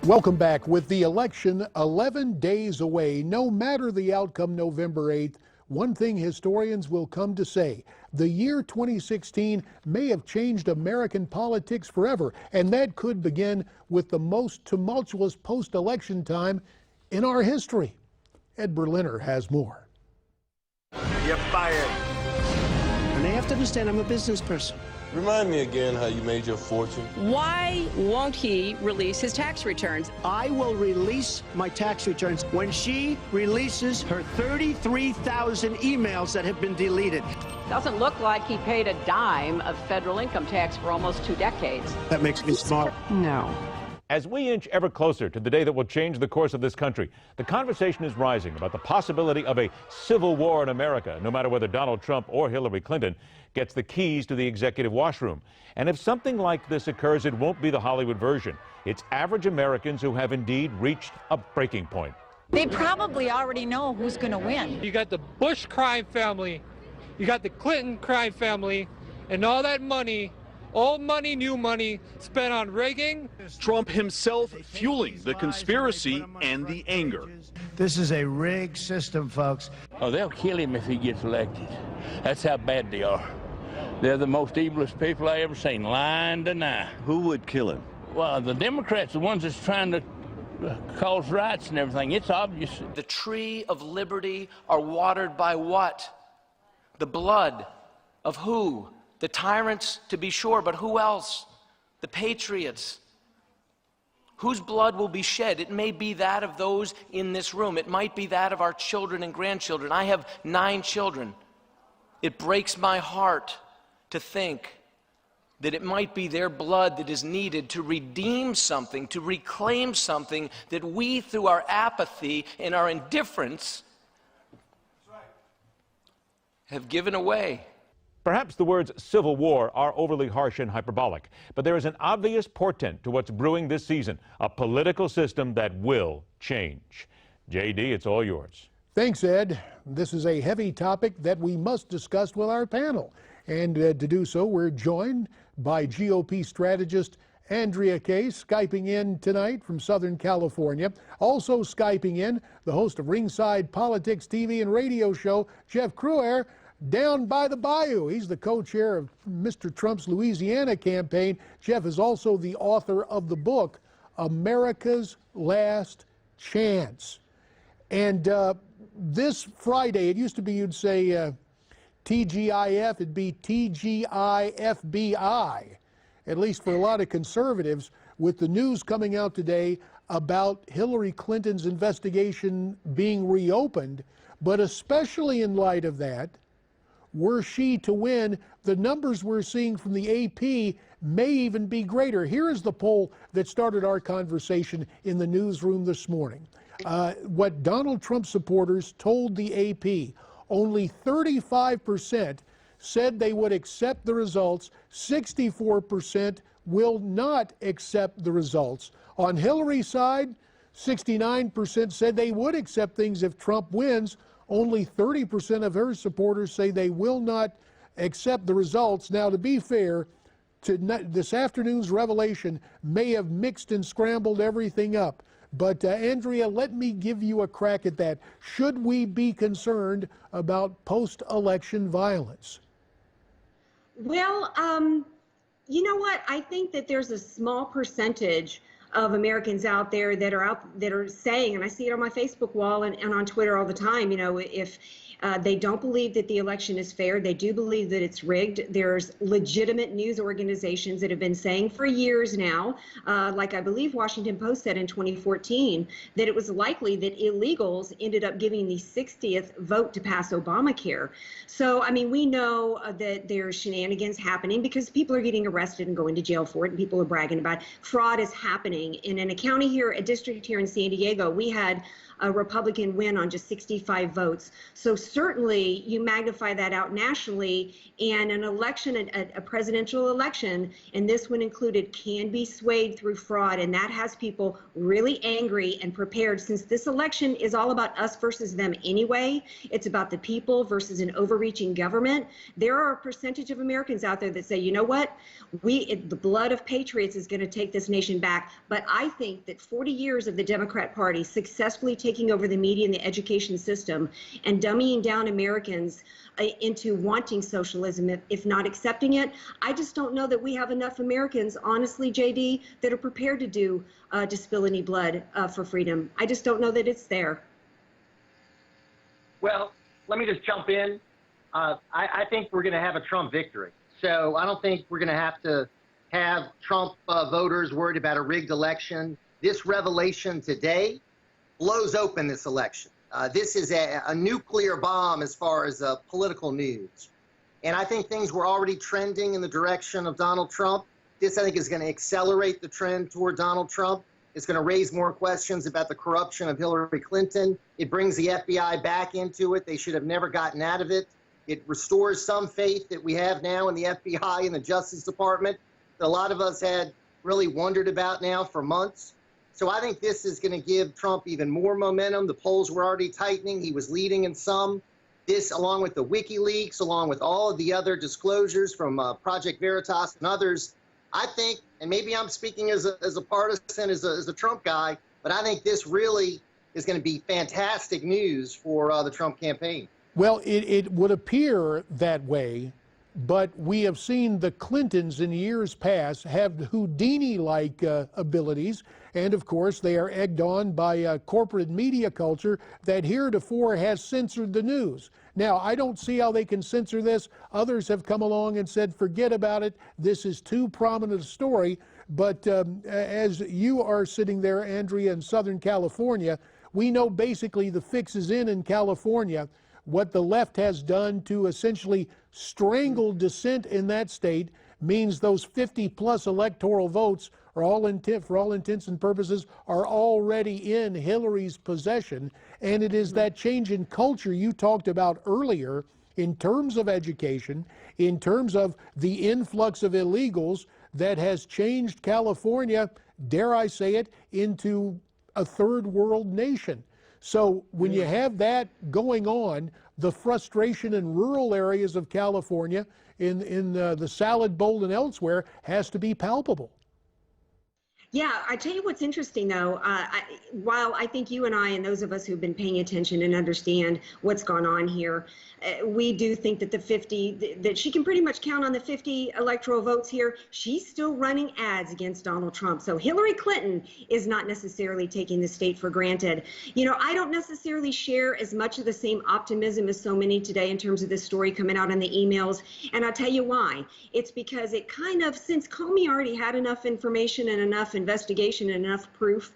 Welcome back. With the election 11 days away, no matter the outcome November 8th, one thing historians will come to say: the year 2016 may have changed American politics forever, and that could begin with the most tumultuous post-election time in our history. Ed Berliner has more. You're fired. And they have to understand I'm a business person. Remind me again how you made your fortune. Why won't he release his tax returns? I will release my tax returns when she releases her 33,000 emails that have been deleted. Doesn't look like he paid a dime of federal income tax for almost 2 decades. That makes me smart. No. As we inch ever closer to the day that will change the course of this country, the conversation is rising about the possibility of a civil war in America, no matter whether Donald Trump or Hillary Clinton gets the keys to the executive washroom. And if something like this occurs, it won't be the Hollywood version. It's average Americans who have indeed reached a breaking point. They probably already know who's going to win. You got the Bush crime family, you got the Clinton crime family, and all that money, old money, new money, spent on rigging. Trump himself fueling the conspiracy and the anger. This is a rigged system, folks. Oh, they'll kill him if he gets elected. That's how bad they are. They're the most evilest people I ever seen, lying to lie. Who would kill him? Well, the Democrats, the ones that's trying to cause riots and everything, it's obvious. The tree of liberty are watered by what? The blood of who? The tyrants, to be sure, but who else? The patriots. Whose blood will be shed? It may be that of those in this room. It might be that of our children and grandchildren. I have 9 children. It breaks my heart to think that it might be their blood that is needed to redeem something, to reclaim something that we, through our apathy and our indifference, have given away. Perhaps the words civil war are overly harsh and hyperbolic, but there is an obvious portent to what's brewing this season, a political system that will change. JD, it's all yours. Thanks, Ed. This is a heavy topic that we must discuss with our panel. And to do so, we're joined by GOP strategist Andrea Kaye, Skyping in tonight from Southern California. Also Skyping in, the host of Ringside Politics TV and radio show, Jeff Crouere, down by the bayou. He's the co-chair of Mr. Trump's Louisiana campaign. Jeff is also the author of the book, America's Last Chance. And this Friday, it used to be you'd say TGIF, it'd be TGIFBI, at least for a lot of conservatives, with the news coming out today about Hillary Clinton's investigation being reopened. But especially in light of that, were she to win, the numbers we're seeing from the AP may even be greater. Here is the poll that started our conversation in the newsroom this morning. What Donald Trump supporters told the AP, only 35% said they would accept the results. 64% will not accept the results. On Hillary's side, 69% said they would accept things if Trump wins. Only 30% of her supporters say they will not accept the results. Now, to be fair, this afternoon's revelation may have mixed and scrambled everything up. But, Andrea, let me give you a crack at that. Should we be concerned about post-election violence? Well, you know what? I think that there's a small percentage of Americans out there that are saying, and I see it on my Facebook wall and on Twitter all the time, you know, if they don't believe that the election is fair, they do believe that it's rigged. There's legitimate news organizations that have been saying for years now, like I believe Washington Post said in 2014, that it was likely that illegals ended up giving the 60th vote to pass Obamacare. So, I mean, we know that there's shenanigans happening because people are getting arrested and going to jail for it, and people are bragging about it. Fraud is happening. In a county here, a district here in San Diego, we had a Republican win on just 65 votes. So certainly you magnify that out nationally, and an election, a presidential election, and this one included, can be swayed through fraud, and that has people really angry and prepared. Since this election is all about us versus them anyway, it's about the people versus an overreaching government. There are a percentage of Americans out there that say, you know what, the blood of patriots is going to take this nation back. But I think that 40 years of the Democrat Party successfully taking over the media and the education system and dumbing down Americans into wanting socialism, if not accepting it, I just don't know that we have enough Americans, honestly, JD, that are prepared to spill any blood for freedom. I just don't know that it's there. Well, let me just jump in. I think we're going to have a Trump victory. So I don't think we're going to have Trump voters worried about a rigged election. This revelation today blows open this election. This is a nuclear bomb as far as political news. And I think things were already trending in the direction of Donald Trump. This, I think, is going to accelerate the trend toward Donald Trump. It's going to raise more questions about the corruption of Hillary Clinton. It brings the FBI back into it. They should have never gotten out of it. It restores some faith that we have now in the FBI and the Justice Department that a lot of us had really wondered about now for months. So I think this is going to give Trump even more momentum. The polls were already tightening. He was leading in some. This, along with the WikiLeaks, along with all of the other disclosures from Project Veritas and others, I think, and maybe I'm speaking as a partisan, as a Trump guy, but I think this really is going to be fantastic news for the Trump campaign. Well, it would appear that way, but we have seen the Clintons in years past have Houdini-like abilities, and of course they are egged on by corporate media culture that heretofore has censored the news. Now, I don't see how they can censor this. Others have come along and said, forget about it. This is too prominent a story. But as you are sitting there, Andrea, in Southern California, we know basically the fix is in California. What the left has done to essentially strangle dissent in that state means those 50-plus electoral votes are for all intents and purposes, are already in Hillary's possession. And it is that change in culture you talked about earlier in terms of education, in terms of the influx of illegals that has changed California, dare I say it, into a third world nation. So when you have that going on, the frustration in rural areas of California, in the salad bowl and elsewhere, has to be palpable. Yeah, I tell you what's interesting, though. While I think you and I and those of us who've been paying attention and understand what's gone on here, we do think that that she can pretty much count on the 50 electoral votes here. She's still running ads against Donald Trump. So Hillary Clinton is not necessarily taking the state for granted. You know, I don't necessarily share as much of the same optimism as so many today in terms of this story coming out in the emails. And I'll tell you why. It's because it kind of, since Comey already had enough information and enough investigation and enough proof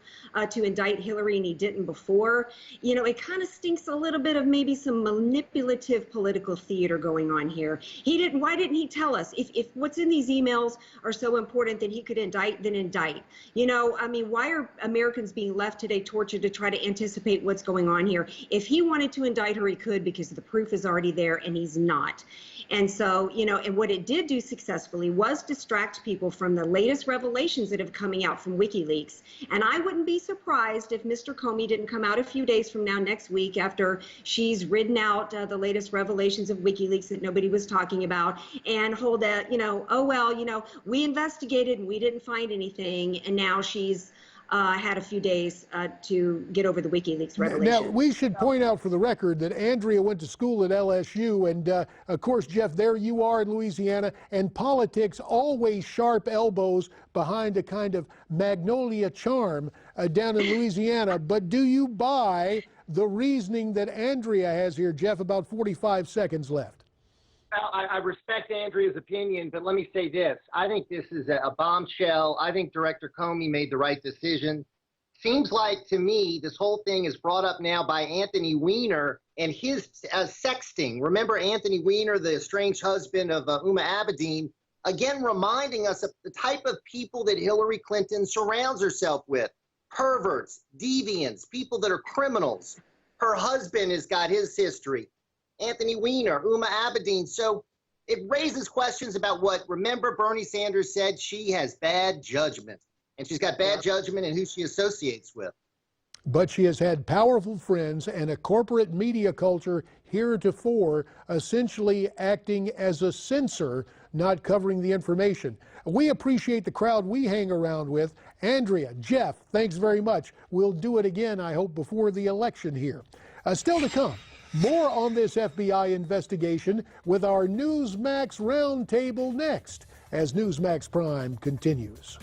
to indict Hillary, and he didn't before, you know, it kind of stinks a little bit of maybe some manipulative political theater going on here. Why didn't he tell us? If what's in these emails are so important that he could indict, then indict. You know, I mean, why are Americans being left today tortured to try to anticipate what's going on here? If he wanted to indict her, he could, because the proof is already there, and he's not. And so, you know, and what it did do successfully was distract people from the latest revelations that have coming out from WikiLeaks. And I wouldn't be surprised if Mr. Comey didn't come out a few days from now next week after she's ridden out the latest revelations of WikiLeaks that nobody was talking about, and hold that, you know, oh, well, you know, we investigated and we didn't find anything. And now she's had a few days to get over the WikiLeaks revelation. Now, we should point out for the record that Andrea went to school at LSU, and of course, Jeff, there you are in Louisiana, and politics always sharp elbows behind a kind of magnolia charm down in Louisiana. But do you buy the reasoning that Andrea has here, Jeff? About 45 seconds left. Well, I respect Andrea's opinion, but let me say this. I think this is a bombshell. I think Director Comey made the right decision. Seems like to me this whole thing is brought up now by Anthony Weiner and his sexting. Remember Anthony Weiner, the estranged husband of Uma Abedin, again reminding us of the type of people that Hillary Clinton surrounds herself with. Perverts, deviants, people that are criminals. Her husband has got his history. Anthony Weiner, Uma Abedin. So it raises questions about remember Bernie Sanders said she has bad judgment, and she's got bad judgment in who she associates with. But she has had powerful friends and a corporate media culture heretofore essentially acting as a censor, not covering the information. We appreciate the crowd we hang around with. Andrea, Jeff, thanks very much. We'll do it again, I hope, before the election here. Still to come, more on this FBI investigation with our Newsmax Roundtable next, as Newsmax Prime continues.